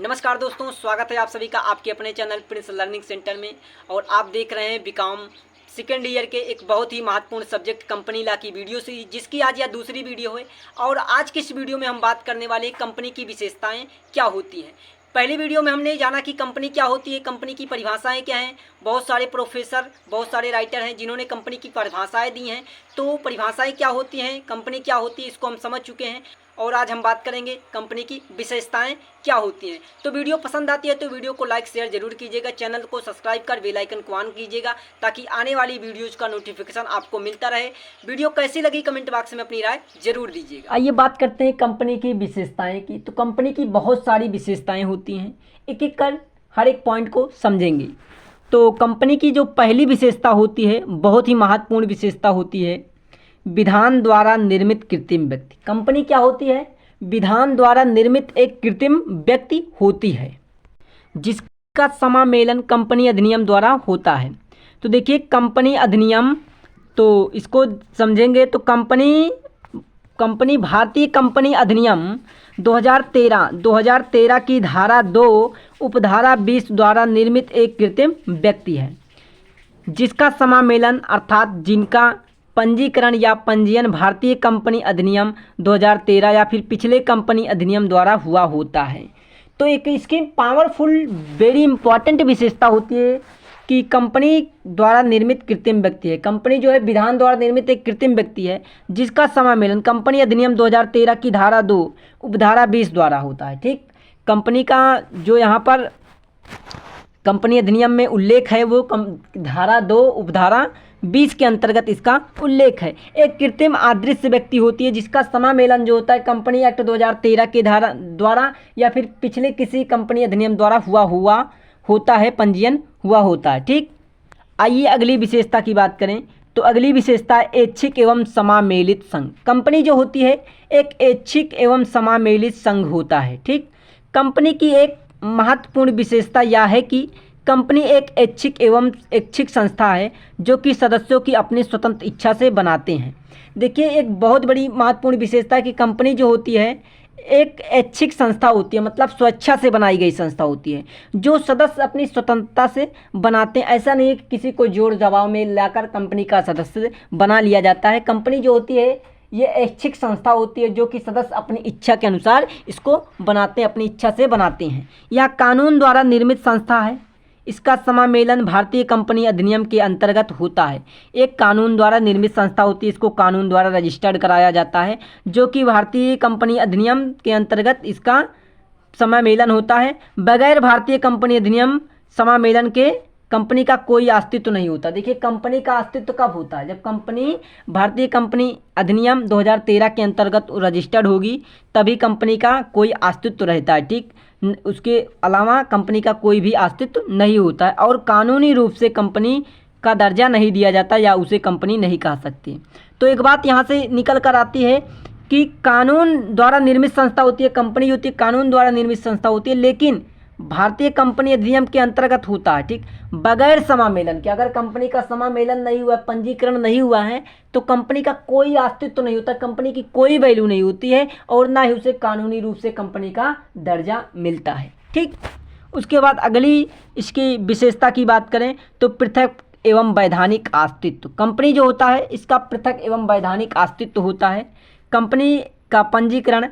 नमस्कार दोस्तों, स्वागत है आप सभी का आपके अपने चैनल प्रिंस लर्निंग सेंटर में। और आप देख रहे हैं बीकॉम सेकेंड ईयर के एक बहुत ही महत्वपूर्ण सब्जेक्ट कंपनी लॉ की वीडियो से, जिसकी आज यह दूसरी वीडियो है। और आज की इस वीडियो में हम बात करने वाले कंपनी की विशेषताएं क्या होती हैं। पहली वीडियो में हमने जाना कि कंपनी क्या होती है, कंपनी की परिभाषाएं क्या हैं। बहुत सारे प्रोफेसर, बहुत सारे राइटर हैं जिन्होंने कंपनी की परिभाषाएं दी हैं। तो परिभाषाएं क्या होती हैं, कंपनी क्या होती है, इसको हम समझ चुके हैं। और आज हम बात करेंगे कंपनी की विशेषताएं क्या होती हैं। तो वीडियो पसंद आती है तो वीडियो को लाइक शेयर जरूर कीजिएगा, चैनल को सब्सक्राइब कर बेल आइकन को ऑन कीजिएगा ताकि आने वाली वीडियोज़ का नोटिफिकेशन आपको मिलता रहे। वीडियो कैसी लगी कमेंट बॉक्स में अपनी राय जरूर दीजिएगा। आइए बात करते हैं कंपनी की विशेषताएं की। तो कंपनी की बहुत सारी विशेषताएं होती हैं, एक एक कर हर एक पॉइंट को समझेंगे। तो कंपनी की जो पहली विशेषता होती है, बहुत ही महत्वपूर्ण विशेषता होती है, विधान द्वारा निर्मित कृत्रिम व्यक्ति। कंपनी क्या होती है? विधान द्वारा निर्मित एक कृत्रिम व्यक्ति होती है जिसका समामेलन कंपनी अधिनियम द्वारा होता है। तो देखिए कंपनी अधिनियम, तो इसको समझेंगे तो कंपनी भारतीय कंपनी अधिनियम 2013 की धारा 2 उपधारा 20 द्वारा निर्मित एक कृत्रिम व्यक्ति है जिसका समामेलन अर्थात जिनका पंजीकरण या पंजीयन भारतीय कंपनी अधिनियम 2013 या फिर पिछले कंपनी अधिनियम द्वारा हुआ होता है। तो एक इसकी पावरफुल वेरी इंपॉर्टेंट विशेषता होती है कि कंपनी द्वारा निर्मित कृत्रिम व्यक्ति है। कंपनी जो है विधान द्वारा निर्मित एक कृत्रिम व्यक्ति है जिसका समामेलन कंपनी अधिनियम 2013 की धारा 2 उपधारा 20 द्वारा होता है। ठीक, कंपनी का जो यहाँ पर कंपनी अधिनियम में उल्लेख है वो धारा 2 उपधारा 20 के अंतर्गत इसका उल्लेख है। एक कृत्रिम अदृश्य व्यक्ति होती है जिसका समामेलन जो होता है कंपनी एक्ट 2013 के धारा द्वारा या फिर पिछले किसी कंपनी अधिनियम द्वारा हुआ होता है, पंजीयन हुआ होता है। ठीक, आइए अगली विशेषता की बात करें। तो अगली विशेषता है ऐच्छिक एवं समामेलित संघ। कंपनी जो होती है एक ऐच्छिक एवं समामेलित संघ होता है। ठीक, कंपनी की एक महत्वपूर्ण विशेषता यह है कि कंपनी एक ऐच्छिक संस्था है जो कि सदस्यों की अपनी स्वतंत्र इच्छा से बनाते हैं। देखिए एक बहुत बड़ी महत्वपूर्ण विशेषता है कि कंपनी जो होती है एक ऐच्छिक संस्था होती है, मतलब स्वेच्छा से बनाई गई संस्था होती है जो सदस्य अपनी स्वतंत्रता से बनाते हैं। ऐसा नहीं है कि किसी को जोर दबाव में लाकर कंपनी का सदस्य बना लिया जाता है। कंपनी जो होती है ये ऐच्छिक संस्था होती है जो कि सदस्य अपनी इच्छा के अनुसार इसको बनाते हैं, अपनी इच्छा से बनाते हैं। यह कानून द्वारा निर्मित संस्था है। इसका समामेलन भारतीय कंपनी अधिनियम के अंतर्गत होता है। एक कानून द्वारा निर्मित संस्था होती है, इसको कानून द्वारा रजिस्टर्ड कराया जाता है जो कि भारतीय कंपनी अधिनियम के अंतर्गत इसका समामेलन होता है। बगैर भारतीय कंपनी अधिनियम समामेलन के कंपनी का कोई अस्तित्व नहीं होता। देखिए कंपनी का अस्तित्व कब होता है? जब कंपनी भारतीय कंपनी अधिनियम 2013 के अंतर्गत रजिस्टर्ड होगी तभी कंपनी का कोई अस्तित्व रहता है। ठीक, उसके अलावा कंपनी का कोई भी अस्तित्व नहीं होता है और कानूनी रूप से कंपनी का दर्जा नहीं दिया जाता या उसे कंपनी नहीं कह सकती। तो एक बात यहाँ से निकल कर आती है कि कानून द्वारा निर्मित संस्था होती है, कंपनी होती है कानून द्वारा निर्मित संस्था होती है, लेकिन भारतीय कंपनी अधिनियम के अंतर्गत होता है। ठीक, बगैर समामेलन के, अगर कंपनी का समामेलन नहीं हुआ, पंजीकरण नहीं हुआ है तो कंपनी का कोई अस्तित्व नहीं होता, कंपनी की कोई वैल्यू नहीं होती है और ना ही उसे कानूनी रूप से कंपनी का दर्जा मिलता है। ठीक, उसके बाद अगली इसकी विशेषता की बात करें तो पृथक एवं वैधानिक अस्तित्व। कंपनी जो होता है इसका पृथक एवं वैधानिक अस्तित्व होता है। कंपनी का पंजीकरण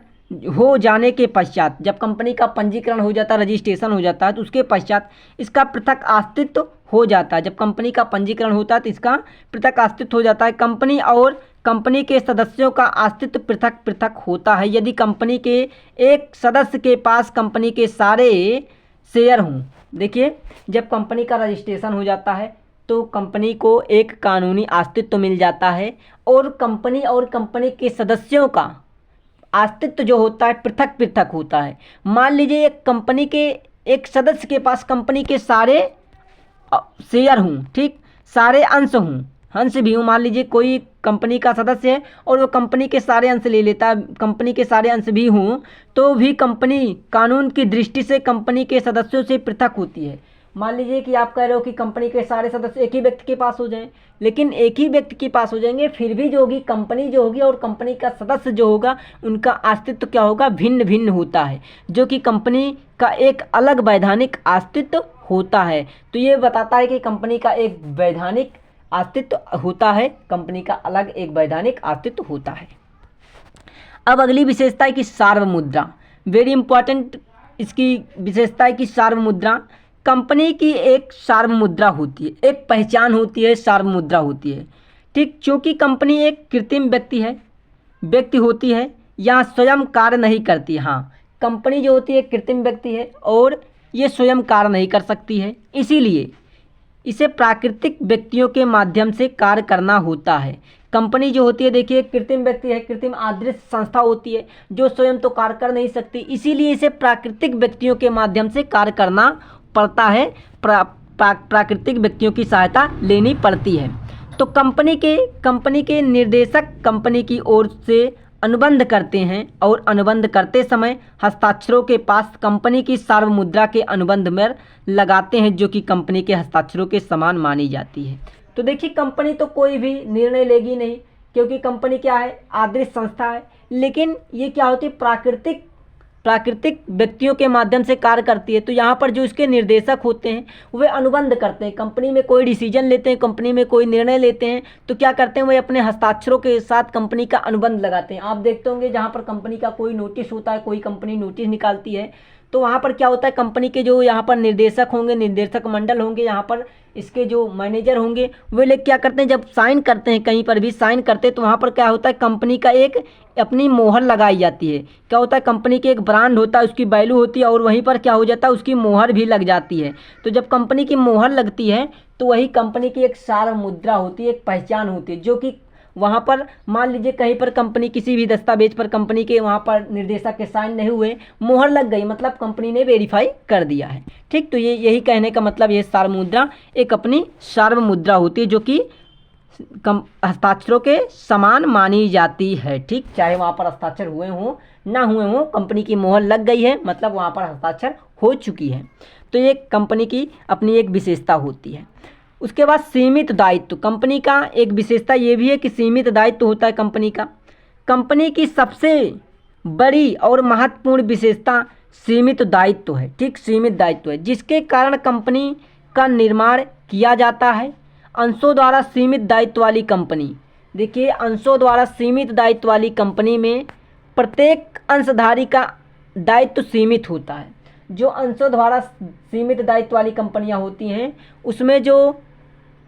हो जाने के पश्चात, जब कंपनी का पंजीकरण हो जाता है, रजिस्ट्रेशन हो जाता है तो उसके पश्चात इसका पृथक अस्तित्व हो जाता है। जब कंपनी का पंजीकरण होता है तो इसका पृथक अस्तित्व हो जाता है। कंपनी और कंपनी के सदस्यों का अस्तित्व पृथक पृथक होता है। यदि कंपनी के एक सदस्य के पास कंपनी के सारे शेयर हों, देखिए जब कंपनी का रजिस्ट्रेशन हो जाता है तो कंपनी को एक कानूनी अस्तित्व मिल जाता है और कंपनी के सदस्यों का अस्तित्व जो होता है पृथक पृथक होता है। मान लीजिए एक कंपनी के एक सदस्य के पास कंपनी के सारे शेयर हों, ठीक, सारे अंश हों, अंश भी हों। मान लीजिए कोई कंपनी का सदस्य है और वो कंपनी के सारे अंश ले लेता है, कंपनी के सारे अंश भी हों तो भी कंपनी कानून की दृष्टि से कंपनी के सदस्यों से पृथक होती है। मान लीजिए कि आप कह रहे हो कि कंपनी के सारे सदस्य एक ही व्यक्ति के पास हो जाएं, लेकिन एक ही व्यक्ति के पास हो जाएंगे, फिर भी जो होगी कंपनी जो होगी और कंपनी का सदस्य जो होगा उनका अस्तित्व क्या होगा, भिन्न भिन्न होता है, जो कि कंपनी का एक अलग वैधानिक अस्तित्व होता है। तो ये बताता है कि कंपनी का एक वैधानिक अस्तित्व होता है, कंपनी का अलग एक वैधानिक अस्तित्व होता है। अब अगली विशेषता है कि सार्वमुद्रा, वेरी इंपॉर्टेंट इसकी विशेषता है कि सार्वमुद्रा, कंपनी की एक सार्वमुद्रा होती है, एक पहचान होती है, सार्वमुद्रा होती है, ठीक। क्योंकि कंपनी एक कृत्रिम व्यक्ति होती है, यहाँ स्वयं कार्य नहीं करती। हाँ, कंपनी जो होती है कृत्रिम व्यक्ति है और ये स्वयं कार्य नहीं कर सकती है, इसीलिए इसे प्राकृतिक व्यक्तियों के माध्यम से कार्य करना होता है। कंपनी जो होती है देखिए कृत्रिम व्यक्ति है, कृत्रिम आदर्श संस्था होती है जो स्वयं तो कार्य कर नहीं सकती, इसीलिए इसे प्राकृतिक व्यक्तियों के माध्यम से कार्य करना पड़ता है, प्राकृतिक व्यक्तियों की सहायता लेनी पड़ती है। तो कंपनी के निर्देशक कंपनी की ओर से अनुबंध करते हैं और अनुबंध करते समय हस्ताक्षरों के पास कंपनी की सार्वमुद्रा के अनुबंध में लगाते हैं, जो कि कंपनी के हस्ताक्षरों के समान मानी जाती है। तो देखिए कंपनी तो कोई भी निर्णय लेगी नहीं, क्योंकि कंपनी क्या है, आदर्श संस्था है, लेकिन ये क्या होती है, प्राकृतिक व्यक्तियों के माध्यम से कार्य करती है। तो यहाँ पर जो इसके निर्देशक होते हैं वे अनुबंध करते हैं, कंपनी में कोई डिसीजन लेते हैं, कंपनी में कोई निर्णय लेते हैं, तो क्या करते हैं, वे अपने हस्ताक्षरों के साथ कंपनी का अनुबंध लगाते हैं। आप देखते होंगे जहाँ पर कंपनी का कोई नोटिस होता है, कोई कंपनी नोटिस निकालती है, तो वहाँ पर क्या होता है, कंपनी के जो यहाँ पर निर्देशक होंगे, निर्देशक मंडल होंगे, यहाँ पर इसके जो मैनेजर होंगे, वे लोग क्या करते हैं, जब साइन करते हैं, कहीं पर भी साइन करते हैं, तो वहाँ पर क्या होता है, कंपनी का एक अपनी मोहर लगाई जाती है। क्या होता है, कंपनी के एक ब्रांड होता है, उसकी वैल्यू होती है और वहीं पर क्या हो जाता है, उसकी मोहर भी लग जाती है। तो जब कंपनी की मोहर लगती है तो वही कंपनी की एक सार्वमुद्रा होती है, एक पहचान होती है, जो कि वहाँ पर मान लीजिए कहीं पर कंपनी किसी भी दस्तावेज पर कंपनी के वहाँ पर निर्देशक के साइन नहीं हुए, मोहर लग गई, मतलब कंपनी ने वेरीफाई कर दिया है, ठीक। तो ये यही कहने का मतलब, ये सार्वमुद्रा एक अपनी सार्वमुद्रा होती है, जो कि हस्ताक्षरों के समान मानी जाती है, ठीक। चाहे वहाँ पर हस्ताक्षर हुए हों ना हुए हों, कंपनी की मोहर लग गई है, मतलब वहाँ पर हस्ताक्षर हो चुकी है। तो ये कंपनी की अपनी एक विशेषता होती है। उसके बाद सीमित दायित्व, कंपनी का एक विशेषता ये भी है कि सीमित दायित्व होता है कंपनी का। कंपनी की सबसे बड़ी और महत्वपूर्ण विशेषता सीमित दायित्व है, ठीक, सीमित दायित्व है, जिसके कारण कंपनी का निर्माण किया जाता है अंशों द्वारा। सीमित दायित्व वाली कंपनी, देखिए अंशों द्वारा सीमित दायित्व वाली कंपनी में प्रत्येक अंशधारी का दायित्व सीमित होता है। जो अंशों द्वारा सीमित दायित्व वाली कंपनियां होती हैं उसमें जो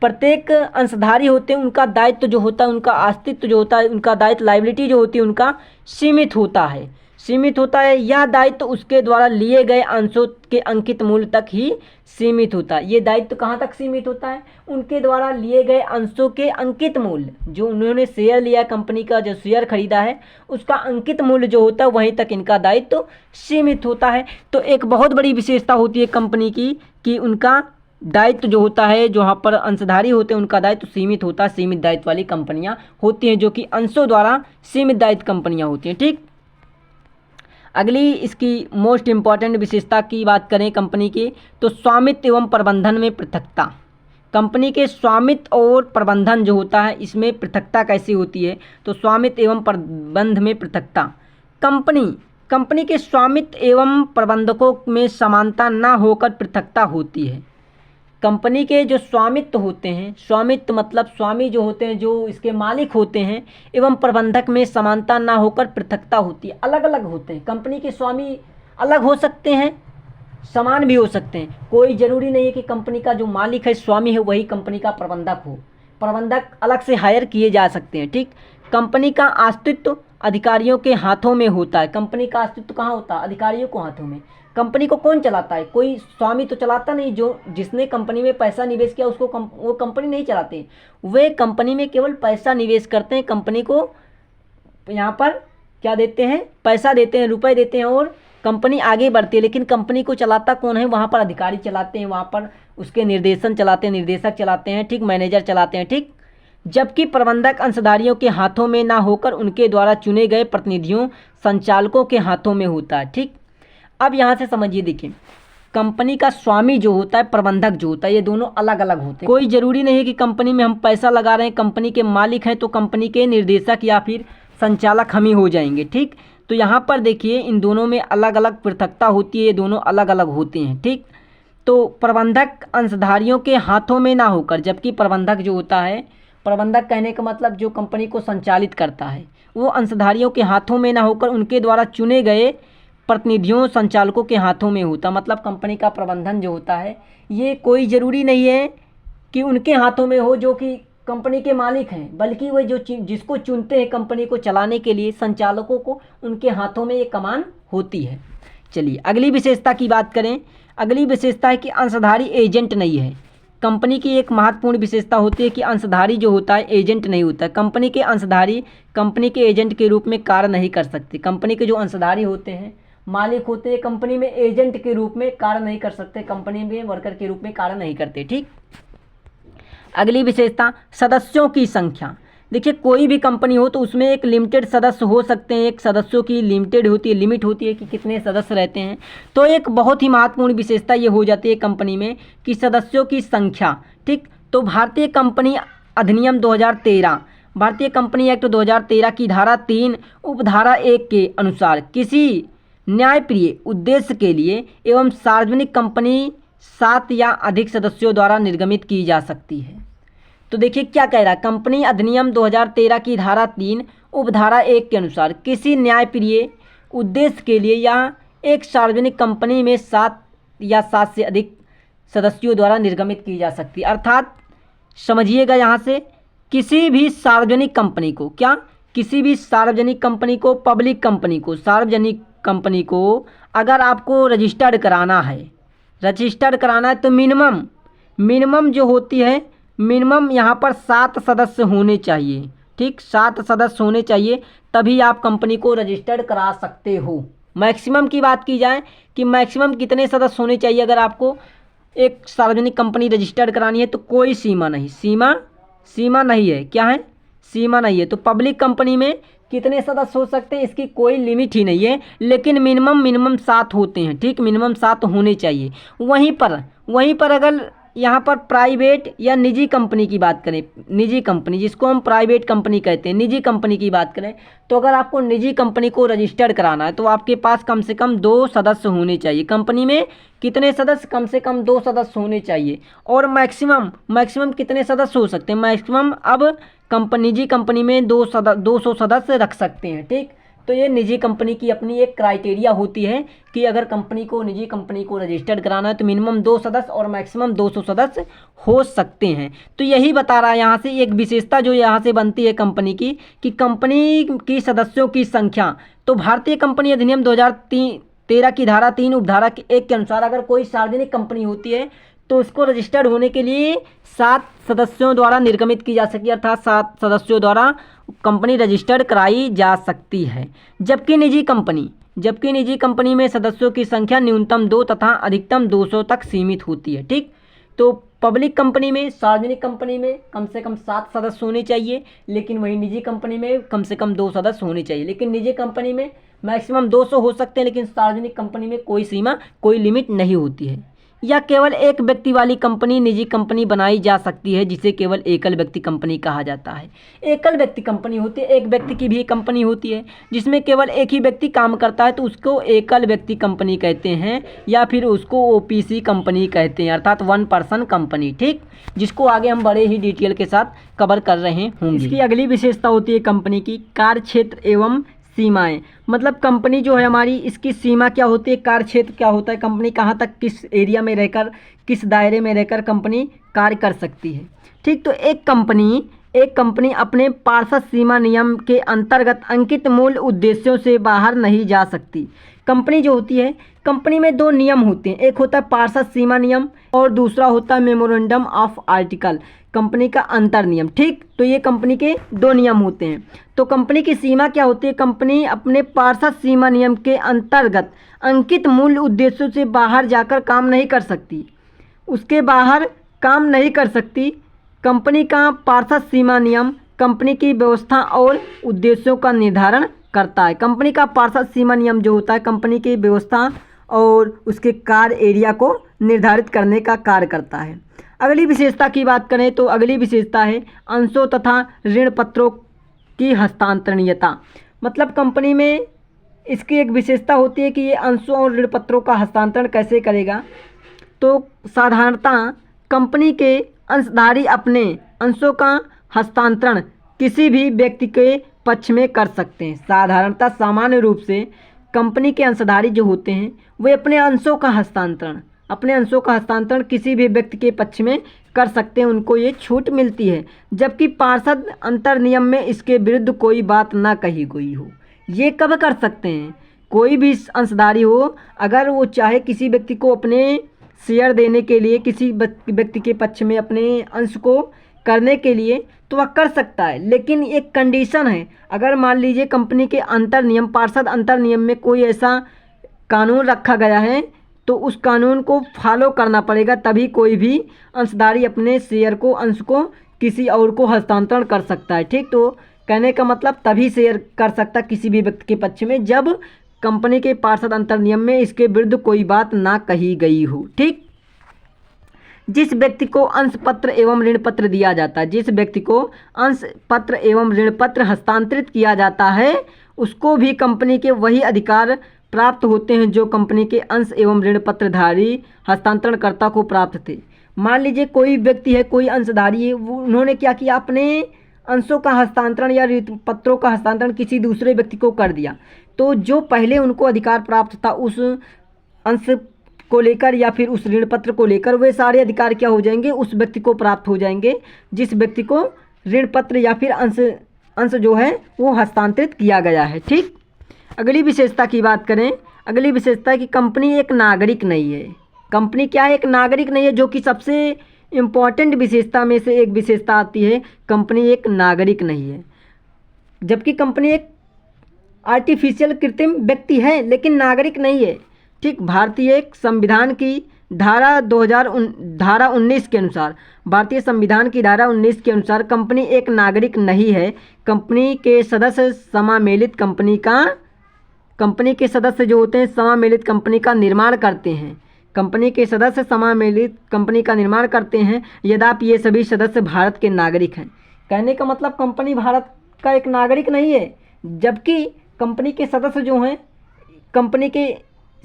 प्रत्येक अंशधारी होते हैं उनका दायित्व जो होता है, उनका अस्तित्व जो होता है, उनका दायित्व लायबिलिटी जो होती है उनका सीमित होता है, सीमित होता है। यह दायित्व उसके द्वारा लिए गए अंशों के अंकित मूल्य तक ही सीमित होता है। ये दायित्व कहाँ तक सीमित होता है, उनके द्वारा लिए गए अंशों के अंकित मूल्य, जो उन्होंने शेयर लिया, कंपनी का जो शेयर खरीदा है उसका अंकित मूल्य जो होता है वहीं तक इनका दायित्व सीमित होता है। तो एक बहुत बड़ी विशेषता होती है कंपनी की कि उनका दायित्व जो होता है, जो वहाँ पर अंशधारी होते हैं उनका दायित्व सीमित होता है। सीमित दायित्व वाली कंपनियाँ होती हैं, जो कि अंशों द्वारा सीमित दायित्व कंपनियाँ होती हैं, ठीक। अगली इसकी मोस्ट इम्पॉर्टेंट विशेषता की बात करें कंपनी की, तो स्वामित्व एवं प्रबंधन में पृथकता। कंपनी के स्वामित्व और प्रबंधन जो होता है इसमें पृथकता कैसी होती है, तो स्वामित्व एवं प्रबंध में पृथकता। कंपनी के स्वामित्व एवं प्रबंधकों में समानता न होकर पृथकता होती है। कंपनी के जो स्वामित्व होते हैं, स्वामित्व मतलब स्वामी जो होते हैं, जो इसके मालिक होते हैं, एवं प्रबंधक में समानता ना होकर पृथकता होती है, अलग अलग होते हैं। कंपनी के स्वामी अलग हो सकते हैं, समान भी हो सकते हैं। कोई ज़रूरी नहीं है कि कंपनी का जो मालिक है, स्वामी है, वही कंपनी का प्रबंधक हो। प्रबंधक अलग से हायर किए जा सकते हैं, ठीक। कंपनी का अस्तित्व अधिकारियों के हाथों में होता है। कंपनी का अस्तित्व कहाँ होता है, अधिकारियों के हाथों में। कंपनी को कौन चलाता है, कोई स्वामी तो चलाता नहीं, जो जिसने कंपनी में पैसा निवेश किया उसको वो कंपनी नहीं चलाते, वे कंपनी में केवल पैसा निवेश करते हैं, कंपनी को यहाँ पर क्या देते हैं, पैसा देते हैं, रुपए देते हैं और कंपनी आगे बढ़ती है। लेकिन कंपनी को चलाता कौन है, वहाँ पर अधिकारी चलाते हैं, वहाँ पर उसके निर्देशन चलाते हैं, निर्देशक चलाते हैं, ठीक, मैनेजर चलाते हैं, ठीक। जबकि प्रबंधक अंशधारियों के हाथों में ना होकर उनके द्वारा चुने गए प्रतिनिधियों, संचालकों के हाथों में होता है, ठीक। अब यहाँ से समझिए, देखिए कंपनी का स्वामी जो होता है, प्रबंधक जो होता है, ये दोनों अलग अलग होते हैं। कोई ज़रूरी नहीं है कि कंपनी में हम पैसा लगा रहे हैं, कंपनी के मालिक हैं तो कंपनी के निर्देशक या फिर संचालक हम ही हो जाएंगे। ठीक, तो यहाँ पर देखिए इन दोनों में अलग अलग पृथकता होती है, ये दोनों अलग अलग होते हैं। ठीक, तो प्रबंधक अंशधारियों के हाथों में ना होकर, जबकि प्रबंधक जो होता है, प्रबंधक कहने का मतलब जो कंपनी को संचालित करता है, वो अंशधारियों के हाथों में ना होकर उनके द्वारा चुने गए प्रतिनिधियों, संचालकों के हाथों में होता। मतलब कंपनी का प्रबंधन जो होता है ये कोई ज़रूरी नहीं है कि उनके हाथों में हो जो कि कंपनी के मालिक हैं, बल्कि वो जो जिसको चुनते हैं कंपनी को चलाने के लिए, संचालकों को, उनके हाथों में ये कमान होती है। चलिए अगली विशेषता की बात करें। अगली विशेषता है कि अंशधारी एजेंट नहीं है। कंपनी की एक महत्वपूर्ण विशेषता होती है कि अंशधारी जो होता है एजेंट नहीं होता है। कंपनी के अंशधारी कंपनी के एजेंट के रूप में कार्य नहीं कर सकते। कंपनी के जो अंशधारी होते हैं, मालिक होते हैं, कंपनी में एजेंट के रूप में कार्य नहीं कर सकते, कंपनी में वर्कर के रूप में कार्य नहीं करते। ठीक, अगली विशेषता सदस्यों की संख्या। देखिए कोई भी कंपनी हो तो उसमें एक लिमिटेड सदस्य हो सकते हैं, एक सदस्यों की लिमिटेड होती है, लिमिट होती है कि कितने सदस्य रहते हैं। तो एक बहुत ही महत्वपूर्ण विशेषता ये हो जाती है कंपनी में कि सदस्यों की संख्या। ठीक, तो भारतीय कंपनी अधिनियम 2013, भारतीय कंपनी एक्ट 2013 की धारा 3 उपधारा 1 के अनुसार किसी न्यायप्रिय उद्देश्य के लिए एवं सार्वजनिक कंपनी 7 या अधिक सदस्यों द्वारा निर्गमित की जा सकती है। तो देखिए क्या कह रहा है, कंपनी अधिनियम 2013 की धारा 3 उपधारा 1 के अनुसार किसी न्यायप्रिय उद्देश्य के लिए या एक सार्वजनिक कंपनी में 7 या 7 से अधिक सदस्यों द्वारा निर्गमित की जा सकती है। अर्थात समझिएगा यहाँ से, किसी भी सार्वजनिक कंपनी को, क्या, किसी भी सार्वजनिक कंपनी को, पब्लिक कंपनी को, सार्वजनिक कंपनी को अगर आपको रजिस्टर्ड कराना है, रजिस्टर्ड कराना है तो मिनिमम जो होती है, मिनिमम यहाँ पर 7 सदस्य होने चाहिए। ठीक, 7 सदस्य होने चाहिए, तभी आप कंपनी को रजिस्टर्ड करा सकते हो। मैक्सिमम की बात की जाए कि मैक्सिमम कितने सदस्य होने चाहिए अगर आपको एक सार्वजनिक कंपनी रजिस्टर्ड करानी है, तो कोई सीमा नहीं, सीमा नहीं है। क्या है, सीमा नहीं है। तो पब्लिक कंपनी में कितने सदस्य हो सकते हैं इसकी कोई लिमिट ही नहीं है, लेकिन मिनिमम 7 होते हैं। ठीक, मिनिमम 7 होने चाहिए। वहीं पर अगर यहाँ पर प्राइवेट या निजी कंपनी की बात करें, निजी कंपनी जिसको हम प्राइवेट कंपनी कहते हैं, निजी कंपनी की बात करें, तो अगर आपको निजी कंपनी को रजिस्टर्ड कराना है तो आपके पास कम से कम 2 सदस्य होने चाहिए। कंपनी में कितने सदस्य, कम से कम 2 सदस्य होने चाहिए। और मैक्सिमम कितने सदस्य हो सकते हैं, मैक्सिमम अब निजी कंपनी में 200 सदस्य रख सकते हैं। ठीक, तो ये निजी कंपनी की अपनी एक क्राइटेरिया होती है कि अगर निजी कंपनी को रजिस्टर्ड कराना है तो मिनिमम 2 सदस्य और मैक्सिमम 200 सदस्य हो सकते हैं। तो यही बता रहा है यहाँ से एक विशेषता जो यहाँ से बनती है कंपनी की, कि कंपनी की सदस्यों की संख्या। तो भारतीय कंपनी अधिनियम 2013 की धारा 3 उपधारा 1 के अनुसार अगर कोई सार्वजनिक कंपनी होती है तो उसको रजिस्टर्ड होने के लिए 7 सदस्यों द्वारा निर्गमित की जा सकती है, अर्थात 7 सदस्यों द्वारा कंपनी रजिस्टर्ड कराई जा सकती है। जबकि निजी कंपनी में सदस्यों की संख्या न्यूनतम 2 तथा अधिकतम 200 तक सीमित होती है। ठीक, तो पब्लिक कंपनी में, सार्वजनिक कंपनी में कम से कम 7 सदस्य होने चाहिए, लेकिन वहीं निजी कंपनी में कम से कम 2 सदस्य होने चाहिए। लेकिन निजी कंपनी में मैक्सिमम 200 हो सकते हैं, लेकिन सार्वजनिक कंपनी में कोई सीमा, कोई लिमिट नहीं होती है। या केवल एक व्यक्ति वाली कंपनी निजी कंपनी बनाई जा सकती है, जिसे केवल एकल व्यक्ति कंपनी कहा जाता है। एकल व्यक्ति कंपनी होती है, एक व्यक्ति की भी कंपनी होती है जिसमें केवल एक ही व्यक्ति काम करता है, तो उसको एकल व्यक्ति कंपनी कहते हैं, या फिर उसको ओपीसी कंपनी कहते हैं, अर्थात 1 पर्सन कंपनी। ठीक, जिसको आगे हम बड़े ही डिटेल के साथ कवर कर रहे होंगे। इसकी अगली विशेषता होती है कंपनी की कार्य क्षेत्र एवं सीमाएं। मतलब कंपनी जो है हमारी, इसकी सीमा क्या होती है, कार्य क्षेत्र क्या होता है, कंपनी कहाँ तक, किस एरिया में रहकर, किस दायरे में रहकर कंपनी कार्य कर सकती है। ठीक, तो एक कंपनी अपने पार्षद सीमा नियम के अंतर्गत अंकित मूल उद्देश्यों से बाहर नहीं जा सकती। कंपनी जो होती है, कंपनी में 2 नियम होते हैं, एक होता है पार्षद सीमा नियम और दूसरा होता है मेमोरेंडम ऑफ आर्टिकल, कंपनी का अंतर नियम। ठीक, तो ये कंपनी के 2 नियम होते हैं। तो कंपनी की सीमा क्या होती है, कंपनी अपने पार्षद सीमा नियम के अंतर्गत अंकित मूल उद्देश्यों से बाहर जाकर काम नहीं कर सकती, उसके बाहर काम नहीं कर सकती। कंपनी का पार्षद सीमा नियम कंपनी की व्यवस्था और उद्देश्यों का निर्धारण करता है। कंपनी का पार्षद सीमा नियम जो होता है कंपनी की व्यवस्था और उसके कार्य एरिया को निर्धारित करने का कार्य करता है। अगली विशेषता की बात करें तो अगली विशेषता है अंशों तथा ऋण पत्रों की हस्तांतरणीयता। मतलब कंपनी में इसकी एक विशेषता होती है कि ये अंशों और ऋण पत्रों का हस्तांतरण कैसे करेगा। तो साधारणतः कंपनी के अंशधारी अपने अंशों का हस्तांतरण किसी भी व्यक्ति के पक्ष में कर सकते हैं। साधारणतः सामान्य रूप से कंपनी के अंशधारी जो होते हैं वे अपने अंशों का हस्तांतरण किसी भी व्यक्ति के पक्ष में कर सकते हैं, उनको ये छूट मिलती है। जबकि पार्षद अंतर नियम में इसके विरुद्ध कोई बात ना कही गई हो। ये कब कर सकते हैं? कोई भी अंशधारी हो, अगर वो चाहे किसी व्यक्ति को अपने शेयर देने के लिए, किसी व्यक्ति के पक्ष में अपने अंश को करने के लिए, तो वह कर सकता है। लेकिन एक कंडीशन है, अगर मान लीजिए कंपनी के अंतर नियम, पार्षद अंतर नियम में कोई ऐसा कानून रखा गया है तो उस कानून को फॉलो करना पड़ेगा, तभी कोई भी अंशधारी अपने शेयर को, अंश को किसी और को हस्तांतरण कर सकता है। ठीक, तो कहने का मतलब तभी शेयर कर सकता किसी भी व्यक्ति के पक्ष में जब कंपनी के पार्षद अंतर नियम में इसके विरुद्ध कोई बात ना कही गई हो। ठीक, जिस व्यक्ति को अंश पत्र एवं ऋण पत्र दिया जाता है, जिस व्यक्ति को अंश पत्र एवं ऋण पत्र हस्तांतरित किया जाता है, उसको भी कंपनी के वही अधिकार प्राप्त होते हैं जो कंपनी के अंश एवं ऋण पत्रधारी हस्तांतरणकर्ता को प्राप्त थे। मान लीजिए कोई व्यक्ति है, कोई अंशधारी है, उन्होंने क्या किया, अपने अंशों का हस्तांतरण या ऋण पत्रों का हस्तांतरण किसी दूसरे व्यक्ति को कर दिया, तो जो पहले उनको अधिकार प्राप्त था उस अंश को लेकर या फिर उस ऋण पत्र को लेकर, वे सारे अधिकार क्या हो जाएंगे, उस व्यक्ति को प्राप्त हो जाएंगे जिस व्यक्ति को ऋण पत्र या फिर अंश जो है वो हस्तांतरित किया गया है। ठीक, अगली विशेषता की बात करें, अगली विशेषता है कि कंपनी एक नागरिक नहीं है। कंपनी क्या है, एक नागरिक नहीं है, जो कि सबसे इम्पॉर्टेंट विशेषता में से एक विशेषता आती है, कंपनी एक नागरिक नहीं है। जबकि कंपनी एक आर्टिफिशियल कृत्रिम व्यक्ति है लेकिन नागरिक नहीं है। ठीक, भारतीय संविधान की धारा 19 के अनुसार, भारतीय संविधान की धारा 19 के अनुसार कंपनी एक नागरिक नहीं है। कंपनी के सदस्य समामेलित कंपनी के सदस्य जो होते हैं समामेलित कंपनी का निर्माण करते हैं। कंपनी के सदस्य समामेलित कंपनी का निर्माण करते हैं, यद्यपि ये सभी सदस्य भारत के नागरिक हैं। कहने का मतलब कंपनी भारत का एक नागरिक नहीं है, जबकि कंपनी के सदस्य जो हैं, कंपनी के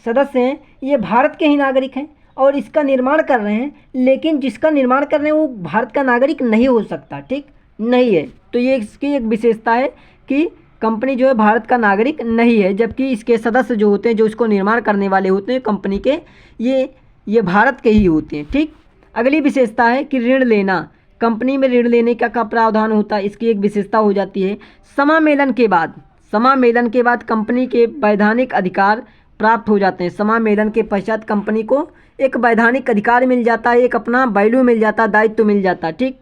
सदस्य हैं, ये भारत के ही नागरिक हैं और इसका निर्माण कर रहे हैं, लेकिन जिसका निर्माण कर रहे हैं वो भारत का नागरिक नहीं हो सकता। ठीक, नहीं है। तो ये इसकी एक विशेषता है कि कंपनी जो है भारत का नागरिक नहीं है, जबकि इसके सदस्य जो होते हैं, जो इसको निर्माण करने वाले होते हैं कंपनी के, ये भारत के ही होते हैं। ठीक, अगली विशेषता है कि ऋण लेना। कंपनी में ऋण लेने का प्रावधान होता है, इसकी एक विशेषता हो जाती है समामेलन के बाद कंपनी के वैधानिक अधिकार प्राप्त हो जाते हैं। समामेलन के पश्चात कंपनी को एक वैधानिक अधिकार मिल जाता है, एक अपना वैल्यू मिल जाता है, दायित्व मिल जाता है। ठीक,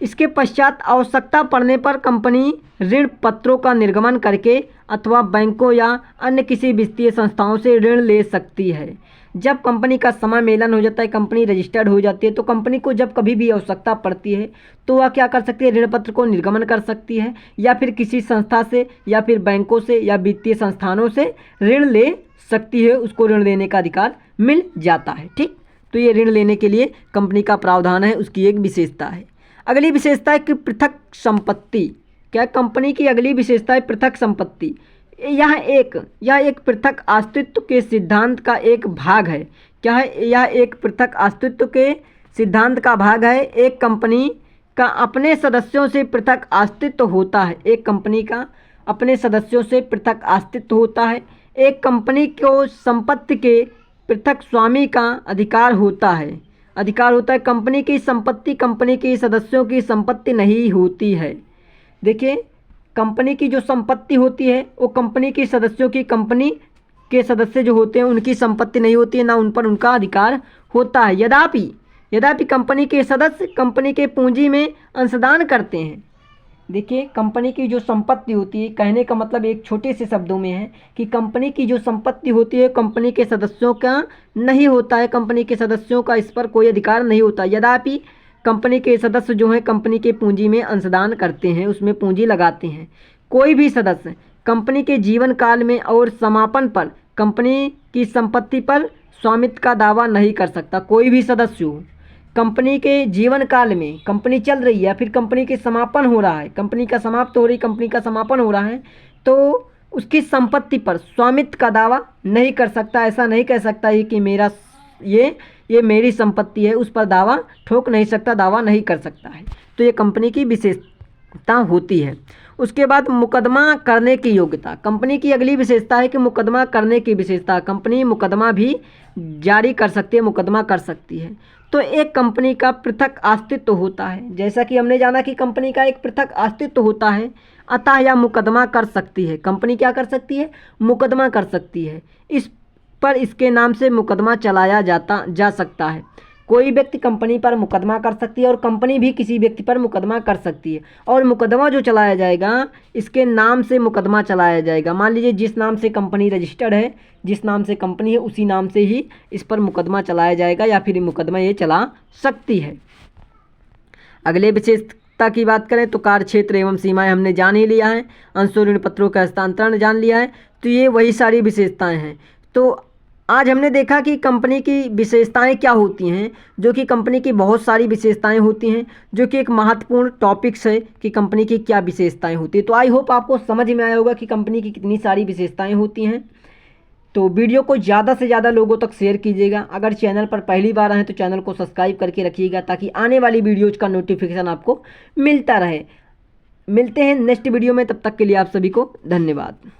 इसके पश्चात आवश्यकता पड़ने पर कंपनी ऋण पत्रों का निर्गमन करके अथवा बैंकों या अन्य किसी वित्तीय संस्थाओं से ऋण ले सकती है। जब कंपनी का समामेलन हो जाता है, कंपनी रजिस्टर्ड हो जाती है, तो कंपनी को जब कभी भी आवश्यकता पड़ती है तो वह क्या कर सकती है, ऋण पत्र को निर्गमन कर सकती है या फिर किसी संस्था से या फिर बैंकों से या वित्तीय संस्थानों से ऋण ले सकती है, उसको ऋण लेने का अधिकार मिल जाता है। ठीक, तो ये ऋण लेने के लिए कंपनी का प्रावधान है, उसकी एक विशेषता है। अगली विशेषता है कि पृथक संपत्ति। क्या कंपनी की अगली विशेषता है पृथक संपत्ति। यह एक पृथक अस्तित्व के सिद्धांत का एक भाग है। क्या है, यह एक पृथक अस्तित्व के सिद्धांत का भाग है। एक कंपनी का अपने सदस्यों से पृथक अस्तित्व होता है। एक कंपनी का अपने सदस्यों से पृथक अस्तित्व होता है। एक कंपनी को संपत्ति के पृथक स्वामी का अधिकार होता है। कंपनी की संपत्ति कंपनी के सदस्यों की संपत्ति नहीं होती है। देखिए, कंपनी की जो संपत्ति होती है वो कंपनी के सदस्यों की, कंपनी के सदस्य जो होते हैं उनकी संपत्ति नहीं होती है, ना उन पर उनका अधिकार होता है। यद्यपि कंपनी के सदस्य कंपनी के पूंजी में अंशदान करते हैं। देखिए, कंपनी की जो संपत्ति होती है, कहने का मतलब एक छोटे से शब्दों में है कि कंपनी की जो संपत्ति होती है कंपनी के सदस्यों का नहीं होता है, कंपनी के सदस्यों का इस पर कोई अधिकार नहीं होता। यद्यपि कंपनी के सदस्य जो हैं कंपनी के पूंजी में अंशदान करते हैं, उसमें पूंजी लगाते हैं। कोई भी सदस्य कंपनी के जीवन काल में और समापन पर कंपनी की संपत्ति पर स्वामित्व का दावा नहीं कर सकता। कोई भी सदस्य हो, कंपनी के जीवन काल में कंपनी चल रही है, फिर कंपनी के समापन हो रहा है, कंपनी का समाप्त हो रही, कंपनी का समापन हो रहा है, तो उसकी संपत्ति पर स्वामित्व का दावा नहीं कर सकता। ऐसा नहीं कह सकता ये कि मेरा ये मेरी संपत्ति है, उस पर दावा ठोक नहीं सकता, दावा नहीं कर सकता है। तो ये कंपनी की विशेषता होती है। उसके बाद मुकदमा करने की योग्यता। कंपनी की अगली विशेषता है कि मुकदमा करने की विशेषता। कंपनी मुकदमा भी जारी कर सकती है, मुकदमा कर सकती है। तो एक कंपनी का पृथक अस्तित्व होता है, जैसा कि हमने जाना कि कंपनी का एक पृथक अस्तित्व होता है, अतः यह मुकदमा कर सकती है। कंपनी क्या कर सकती है? मुकदमा कर सकती है। इस पर इसके नाम से मुकदमा चलाया जा सकता है। कोई व्यक्ति कंपनी पर मुकदमा कर सकती है और कंपनी भी किसी व्यक्ति पर मुकदमा कर सकती है, और मुकदमा जो चलाया जाएगा इसके नाम से मुकदमा चलाया जाएगा। मान लीजिए जिस नाम से कंपनी रजिस्टर्ड है, जिस नाम से कंपनी है, उसी नाम से ही इस पर मुकदमा चलाया जाएगा या फिर मुकदमा ये चला सकती है। अगले विशेषता की बात करें तो कार्य क्षेत्र एवं सीमाएं हमने जान ही लिया है, अंशों ऋण पत्रों का हस्तांतरण जान लिया है। तो ये वही सारी विशेषताएं हैं। तो आज हमने देखा कि कंपनी की विशेषताएं क्या होती हैं, जो कि कंपनी की बहुत सारी विशेषताएं होती हैं, जो कि एक महत्वपूर्ण टॉपिक्स है कि कंपनी की क्या विशेषताएं होती हैं। तो आई होप आपको समझ में आया होगा कि कंपनी की कितनी सारी विशेषताएं होती हैं। तो वीडियो को ज़्यादा से ज़्यादा लोगों तक शेयर कीजिएगा। अगर चैनल पर पहली बार आए तो चैनल को सब्सक्राइब करके रखिएगा, ताकि आने वाली वीडियोज़ का नोटिफिकेशन आपको मिलता रहे। मिलते हैं नेक्स्ट वीडियो में, तब तक के लिए आप सभी को धन्यवाद।